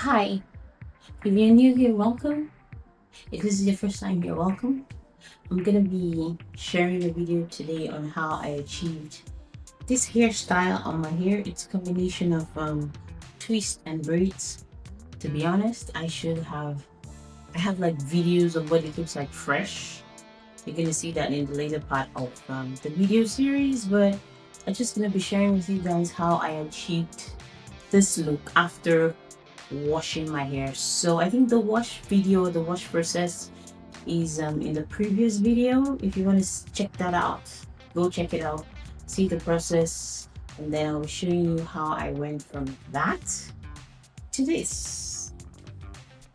Hi, if you're new here, welcome. If this is your first time here, welcome. I'm gonna be sharing a video today on how I achieved this hairstyle on my hair. It's a combination of twists and braids. To be honest, I have like videos of what it looks like fresh. You're gonna see that in the later part of the video series, but I'm just gonna be sharing with you guys how I achieved this look after washing my hair. So I think the wash process is in the previous video. If you want to check that out, go check it out, see the process, and then I'll show you how I went from that to this.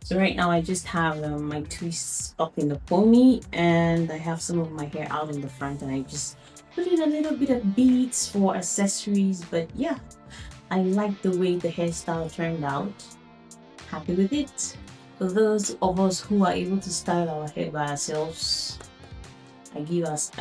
So right now I just have my twists up in the pony, and I have some of my hair out in the front, and I just put in a little bit of beads for accessories. But yeah, I like the way the hairstyle turned out. Happy with it. For those of us who are able to style our hair by ourselves, I give us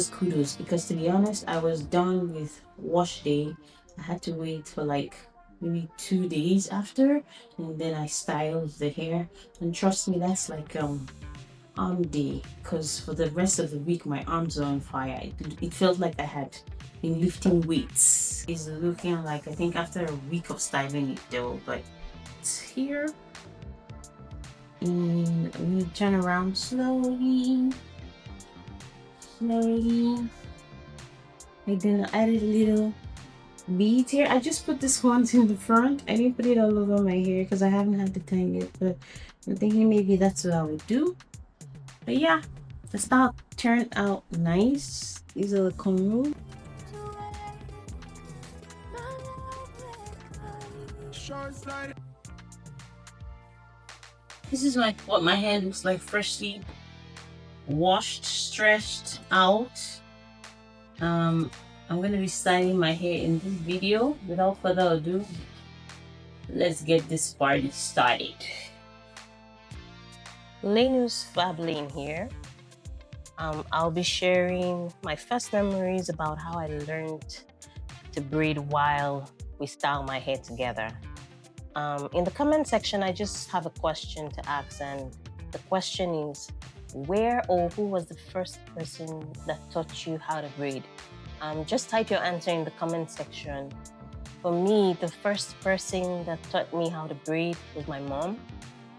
kudos, because to be honest, I was done with wash day. I had to wait for like maybe 2 days after, and then I styled the hair. And trust me, that's like arm day, because for the rest of the week my arms are on fire. It felt like I had been lifting weights. It's looking like, I think after a week of styling it though, but it's here. And I'm gonna turn around slowly. And then I added a little beads here. I just put this one in the front. I didn't put it all over my hair because I haven't had the time yet, but I'm thinking maybe that's what I would do. But yeah, the style turned out nice. These are the cornrows. This is like what my hair looks like, freshly washed, stretched out. I'm gonna be styling my hair in this video. Without further ado, let's get this party started. Lenus Fablin here. I'll be sharing my first memories about how I learned to braid while we style my hair together. In the comment section, I just have a question to ask, and the question is, where or who was the first person that taught you how to braid? Just type your answer in the comment section. For me, the first person that taught me how to braid was my mom.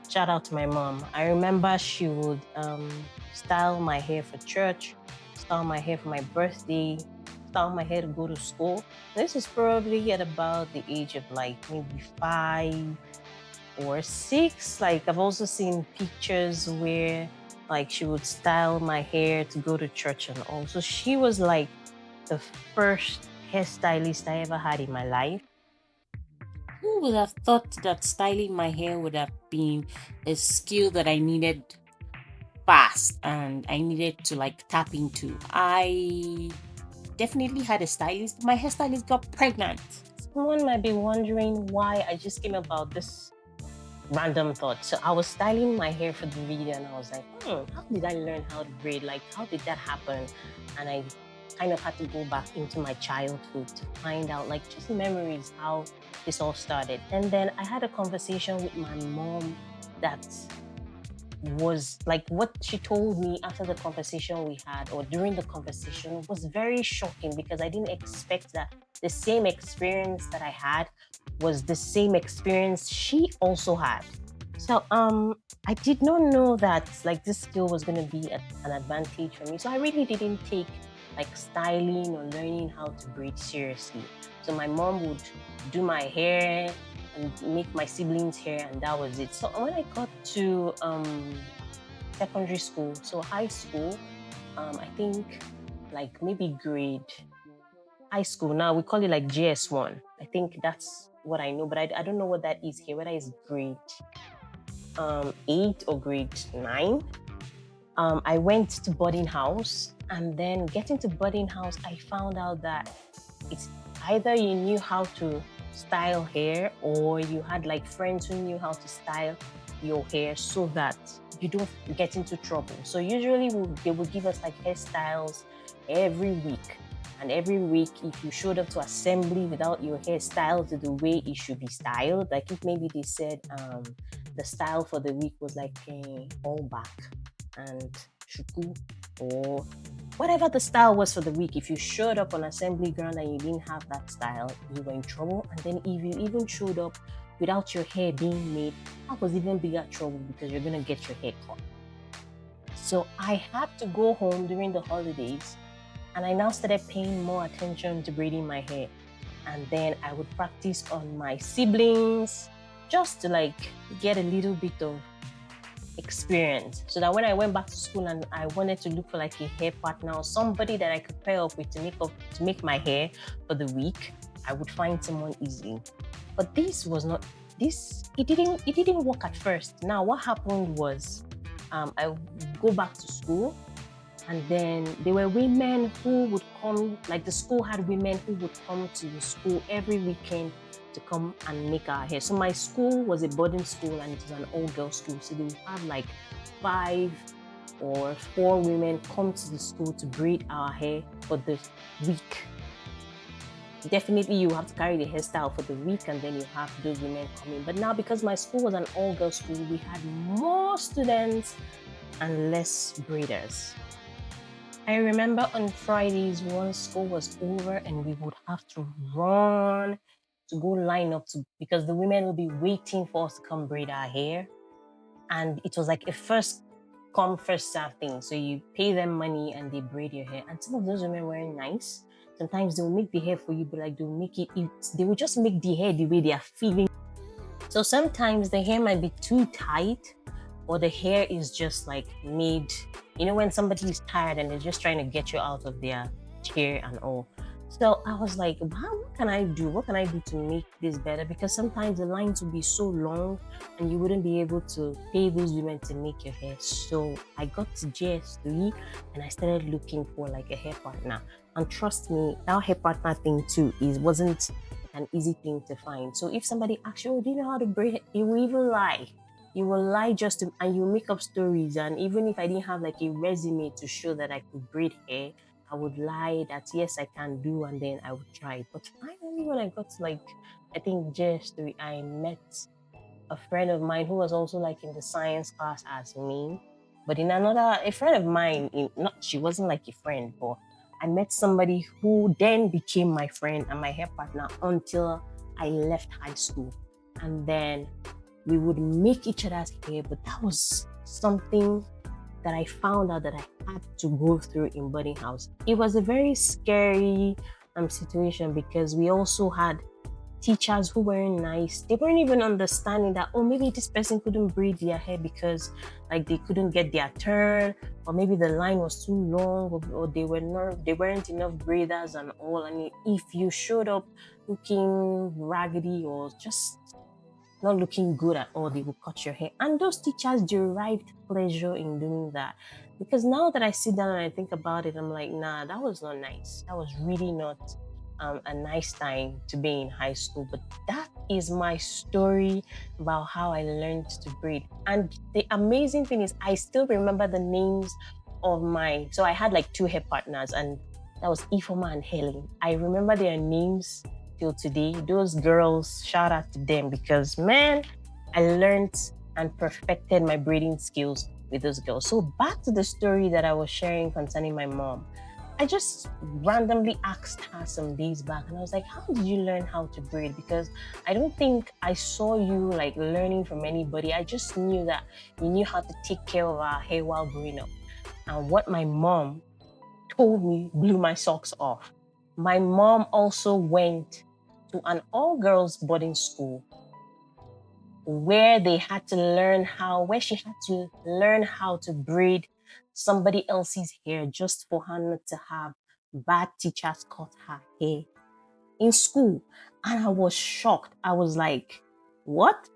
Shout out to my mom. I remember she would style my hair for church, style my hair for my birthday, style my hair to go to school. This is probably at about the age of like maybe 5 or 6. Like I've also seen pictures where like she would style my hair to go to church, and also she was like the first hairstylist I ever had in my life. Who would have thought that styling my hair would have been a skill that I needed fast and I needed to like tap into? I definitely had a stylist. My hairstylist got pregnant. Someone might be wondering why I just came about this random thought. So I was styling my hair for the video, and I was like, how did I learn how to braid? Like, how did that happen? And I kind of had to go back into my childhood to find out, like, just memories, how this all started. And then I had a conversation with my mom that was like, what she told me after the conversation we had, or during the conversation, was very shocking, because I didn't expect that the same experience that I had was the same experience she also had. So I did not know that like this skill was going to be an advantage for me. So I really didn't take like styling or learning how to braid seriously. So my mom would do my hair and make my siblings' hair, and that was it. So when I got to secondary school, so high school, I think like maybe grade high school, now we call it like GS1. I think that's what I know, but I don't know what that is here, whether it's grade 8 or grade 9. I went to boarding house, and then getting to boarding house, I found out that it's either you knew how to style hair, or you had like friends who knew how to style your hair so that you don't get into trouble. So usually they will give us like hairstyles every week. And every week, if you showed up to assembly without your hair styled the way it should be styled, like if maybe they said the style for the week was like all back and shuku, or whatever the style was for the week, if you showed up on assembly ground and you didn't have that style, you were in trouble. And then if you even showed up without your hair being made, that was even bigger trouble because you're gonna get your hair cut. So I had to go home during the holidays, and I now started paying more attention to braiding my hair. And then I would practice on my siblings just to like get a little bit of experience, so that when I went back to school and I wanted to look for like a hair partner or somebody that I could pair up with to make my hair for the week, I would find someone easily. But this was not this. It didn't work at first. Now what happened was, I would go back to school, and then there were women who would come, like the school had women who would come to the school every weekend to come and make our hair. So my school was a boarding school and it was an all-girls school. So they would have like 5 or 4 women come to the school to braid our hair for the week. Definitely you have to carry the hairstyle for the week, and then you have those women coming. But now, because my school was an all-girls school, we had more students and less braiders. I remember on Fridays, once school was over, and we would have to run to go line up because the women will be waiting for us to come braid our hair. And it was like a first come, first serve thing. So you pay them money and they braid your hair. And some of those women were nice. Sometimes they'll make the hair for you, but like they will just make the hair the way they are feeling. So sometimes the hair might be too tight, or the hair is just like made, when somebody is tired and they're just trying to get you out of their chair and all. So I was like, wow, what can I do? What can I do to make this better? Because sometimes the lines would be so long and you wouldn't be able to pay those women to make your hair. So I got to JS3 and I started looking for like a hair partner. And trust me, that hair partner thing too wasn't an easy thing to find. So if somebody asks you, oh, do you know how to braid? You will even lie. You will lie and you make up stories. And even if I didn't have like a resume to show that I could braid hair, I would lie that yes, I can do, and then I would try it. But finally, when I got to like, I think JS3, I met a friend of mine who was also like in the science class as me. But in a friend of mine, she wasn't like a friend, but I met somebody who then became my friend and my hair partner until I left high school. And then we would make each other's hair, but that was something that I found out that I had to go through in boarding house. It was a very scary situation because we also had teachers who weren't nice. They weren't even understanding that, oh, maybe this person couldn't braid their hair because like they couldn't get their turn, or maybe the line was too long, or they weren't enough braiders and all. And if you showed up looking raggedy or just not looking good at all, they will cut your hair. And those teachers derived pleasure in doing that. Because now that I sit down and I think about it, I'm like, nah, that was not nice. That was really not a nice time to be in high school. But that is my story about how I learned to braid. And the amazing thing is, I still remember the names of so I had like 2 hair partners, and that was Ifoma and Helen. I remember their names till today. Those girls, shout out to them, because man, I learned and perfected my braiding skills with those girls. So back to the story that I was sharing concerning my mom. I just randomly asked her some days back, and I was like, how did you learn how to braid? Because I don't think I saw you like learning from anybody. I just knew that you knew how to take care of our hair while growing up. And what my mom told me blew my socks off. My mom also went to an all-girls boarding school where she had to learn how to braid somebody else's hair just for her not to have bad teachers cut her hair in school. And I was shocked. I was like, what?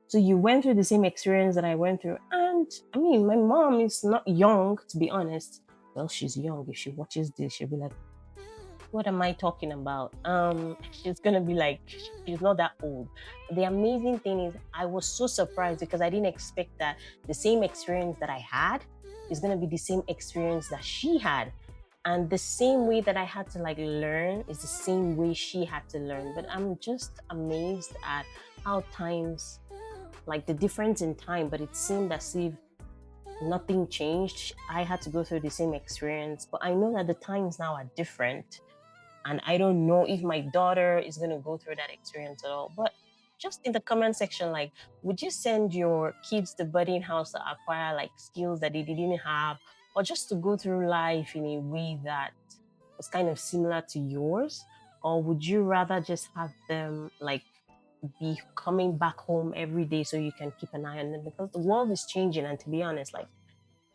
So you went through the same experience that I went through. And I mean, my mom is not young, to be honest. Well, she's young. If she watches this, she'll be like, what am I talking about? She's gonna be like, she's not that old. The amazing thing is, I was so surprised because I didn't expect that the same experience that I had is gonna be the same experience that she had. And the same way that I had to like learn is the same way she had to learn. But I'm just amazed at how times, like the difference in time, but it seemed as if nothing changed. I had to go through the same experience, but I know that the times now are different. And I don't know if my daughter is going to go through that experience at all. But just in the comment section, like, would you send your kids to boarding house to acquire like skills that they didn't have, or just to go through life in a way that was kind of similar to yours? Or would you rather just have them like be coming back home every day so you can keep an eye on them? Because the world is changing, and to be honest, like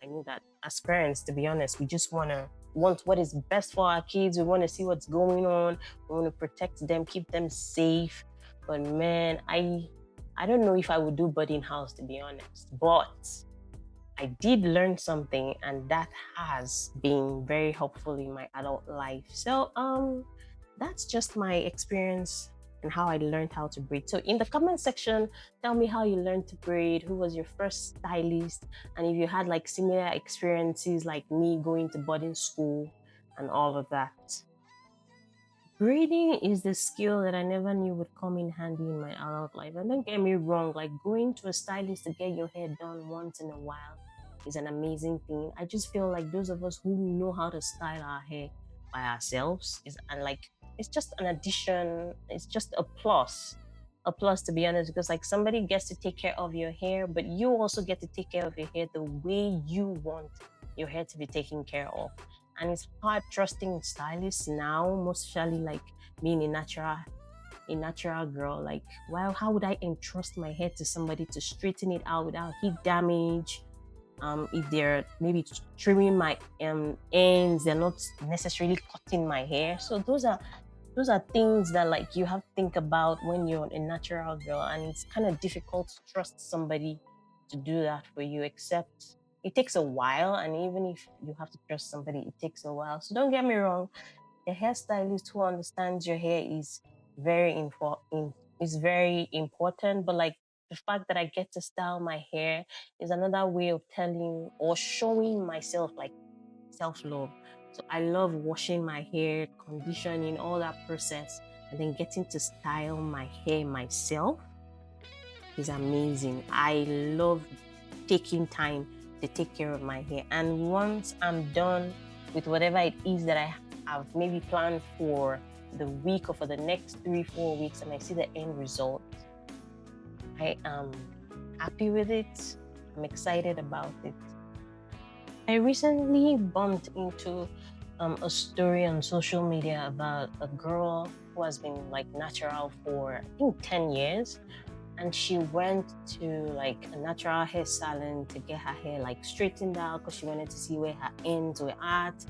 I know that as parents, to be honest, we just want what is best for our kids. We want to see what's going on. We want to protect them, keep them safe. But man, I don't know if I would do boarding house, to be honest. But I did learn something, and that has been very helpful in my adult life. So that's just my experience and how I learned how to braid. So in the comment section, tell me how you learned to braid, who was your first stylist, and if you had like similar experiences like me going to boarding school and all of that. Braiding is the skill that I never knew would come in handy in my adult life. And don't get me wrong, like going to a stylist to get your hair done once in a while is an amazing thing. I just feel like those of us who know how to style our hair by ourselves is and like it's just an addition, it's just a plus. A plus, to be honest, because like somebody gets to take care of your hair, but you also get to take care of your hair the way you want your hair to be taken care of. And it's hard trusting stylists now, most especially like being a natural girl. Like, well, how would I entrust my hair to somebody to straighten it out without heat damage? If they're maybe trimming my ends, they're not necessarily cutting my hair. So those are things that like you have to think about when you're a natural girl, and it's kind of difficult to trust somebody to do that for you, except it takes a while. And even if you have to trust somebody, it takes a while. So don't get me wrong, a hairstylist who understands your hair is is very important. But like the fact that I get to style my hair is another way of telling or showing myself like self-love. So I love washing my hair, conditioning, all that process, and then getting to style my hair myself is amazing. I love taking time to take care of my hair. And once I'm done with whatever it is that I have maybe planned for the week or for the next 3-4 weeks, and I see the end result, I am happy with it. I'm excited about it. I recently bumped into a story on social media about a girl who has been like natural for I think 10 years, and she went to like a natural hair salon to get her hair like straightened out because she wanted to see where her ends were at,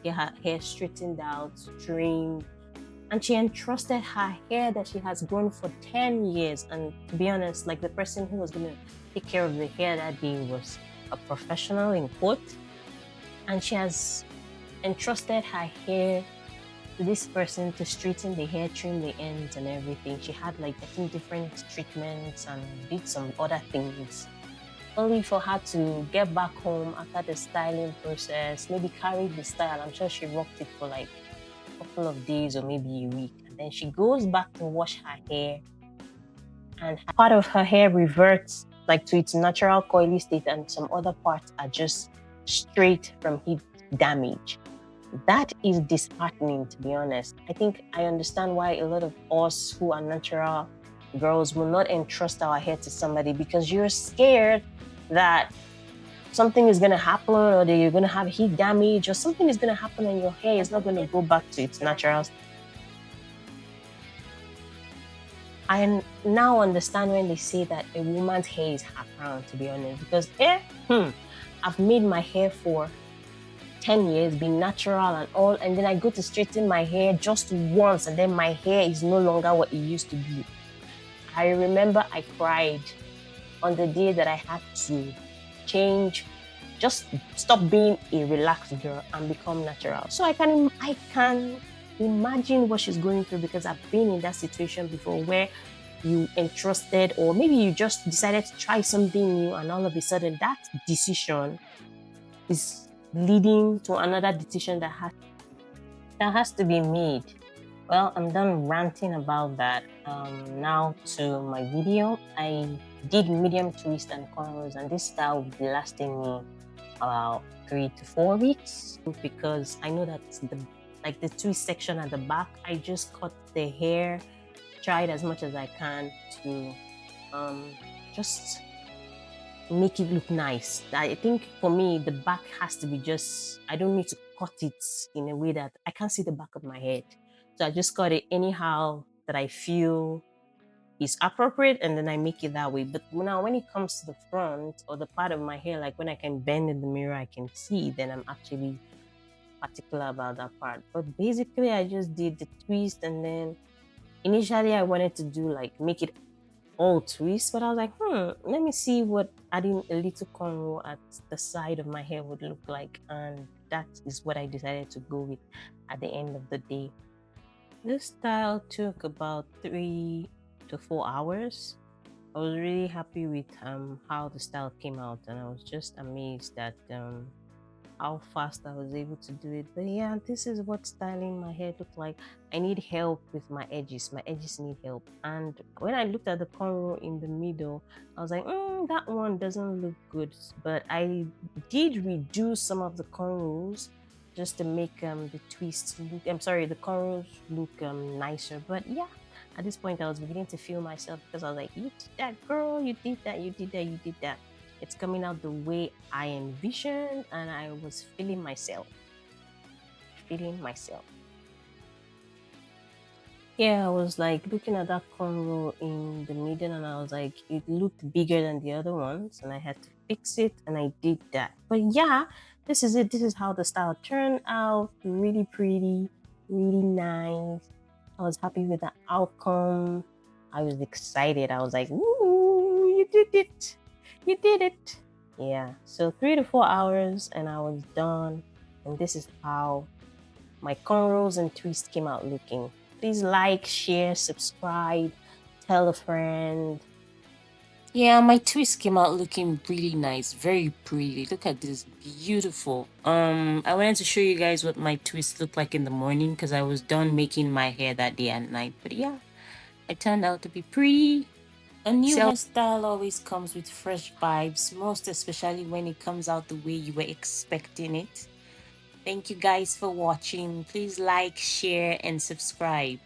get her hair straightened out, trimmed, and she entrusted her hair that she has grown for 10 years. And to be honest, like the person who was going to take care of the hair that day was a professional in quote, and she has entrusted her hair to this person to straighten the hair, trim the ends and everything. She had like I think different treatments and did some other things. Only for her to get back home after the styling process, maybe carry the style. I'm sure she rocked it for like a couple of days or maybe a week. And then she goes back to wash her hair, and part of her hair reverts like to its natural coily state, and some other parts are just straight from heat damage. That is disheartening, to be honest. I think I understand why a lot of us who are natural girls will not entrust our hair to somebody, because you're scared that something is going to happen, or that you're going to have heat damage, or something is going to happen and your hair is not going to go back to its natural. I now understand when they say that a woman's hair is her crown, to be honest, because I've made my hair for 10 years, been natural and all, and then I go to straighten my hair just once, and then my hair is no longer what it used to be. I remember I cried on the day that I had to change, just stop being a relaxed girl and become natural. So I can imagine what she's going through, because I've been in that situation before where you entrusted, or maybe you just decided to try something new, and all of a sudden that decision is leading to another decision that has to be made. Well, I'm done ranting about that. Now to my video. I did medium twist and cornrows, and this style will be lasting me about 3 to 4 weeks because I know that the twist section at the back, I just cut the hair, tried as much as I can to just make it look nice. I think for me, the back has to be just, I don't need to cut it in a way that I can't see the back of my head. So I just cut it anyhow that I feel is appropriate, and then I make it that way. But now when it comes to the front or the part of my hair, like when I can bend in the mirror, I can see, then I'm actually particular about that part. But basically, I just did the twist, and then initially I wanted to do like make it all twist, but I was like, let me see what adding a little cornrow at the side of my hair would look like, and that is what I decided to go with at the end of the day. This style took about 3 to 4 hours. I was really happy with how the style came out, and I was just amazed at how fast I was able to do it. But yeah, this is what styling my hair looked like. I need help with my edges. My edges need help. And when I looked at the cornrow in the middle, I was like, that one doesn't look good. But I did reduce some of the cornrows just to make the twists look, the cornrows look nicer. But yeah, at this point I was beginning to feel myself because I was like, you did that, girl, you did that, you did that, you did that. It's coming out the way I envisioned, and I was feeling myself. Yeah, I was like looking at that cornrow in the middle, and I was like, it looked bigger than the other ones, and I had to fix it, and I did that. But yeah, this is it. This is how the style turned out. Really pretty, really nice. I was happy with the outcome. I was excited. I was like, "Ooh, you did it! You did it!" Yeah. So 3 to 4 hours, and I was done. And this is how my cornrows and twist came out looking. Please like, share, subscribe, tell a friend. Yeah, my twist came out looking really nice, very pretty. Look at this, beautiful. I wanted to show you guys what my twist looked like in the morning because I was done making my hair that day at night. But yeah, it turned out to be pretty. A new hairstyle always comes with fresh vibes, most especially when it comes out the way you were expecting it. Thank you guys for watching. Please like, share, and subscribe.